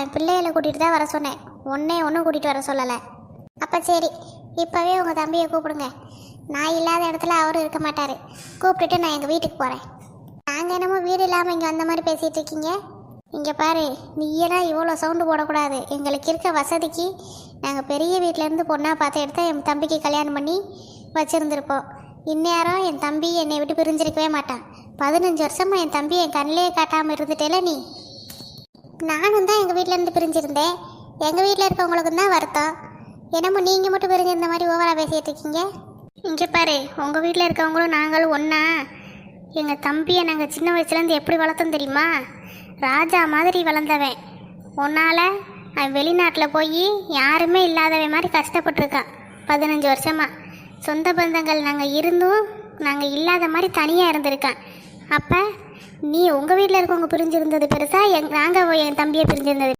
என் பிள்ளைகளை கூட்டிகிட்டு தான் வர சொன்னேன், ஒன்றும் கூட்டிகிட்டு வர சொல்லலை. அப்போ சரி, இப்போவே உங்கள் தம்பியை கூப்பிடுங்க. நான் இல்லாத இடத்துல அவரும் இருக்க மாட்டார். கூப்பிட்டுட்டு நான் எங்கள் வீட்டுக்கு போகிறேன். நாங்கள் என்னமோ வீடு இல்லாமல் இங்கே அந்த மாதிரி பேசிகிட்டு இருக்கீங்க. இங்கே பாரு, நீயெல்லாம் இவ்வளோ சவுண்டு போடக்கூடாது. எங்களுக்கு இருக்க வசதிக்கு நாங்கள் பெரிய வீட்டிலேருந்து பொண்ணாக பார்த்து எடுத்து என் தம்பிக்கு கல்யாணம் பண்ணி வச்சுருந்துருப்போம். இந்நேரம் என் தம்பி என்னை விட்டு பிரிஞ்சிருக்கவே மாட்டான். 15 வருஷமாக என் தம்பி என் கண்ணிலே காட்டாமல் இருந்துட்டேல நீ. நானும் தான் எங்கள் வீட்டிலேருந்து பிரிஞ்சிருந்தேன். எங்கள் வீட்டில் இருக்கவங்களுக்கு தான் வருத்தம். என்னமோ நீங்கள் மட்டும் பிரிஞ்சிருந்த மாதிரி ஓவராக பேசிகிட்டு இருக்கீங்க. இங்கே பாரு, உங்கள் வீட்டில் இருக்கவங்களும் நாங்களும் ஒன்றா. எங்கள் தம்பியை நாங்கள் சின்ன வயசுலேருந்து எப்படி வளர்த்தோம் தெரியுமா? ராஜா மாதிரி வளர்ந்தவன். உன்னால் அவன் வெளிநாட்டில் போய் யாருமே இல்லாதவன் மாதிரி கஷ்டப்பட்டுருக்கான் 15 வருஷமாக. சொந்த பந்தங்கள் நாங்கள் இருந்தும் நாங்கள் இல்லாத மாதிரி தனியாக இருந்திருக்கான். அப்போ நீ உங்கள் வீட்டில் இருக்கவங்க பிரிஞ்சிருந்தது பெருசா, நாங்கள் என் தம்பியை பிரிஞ்சிருந்தது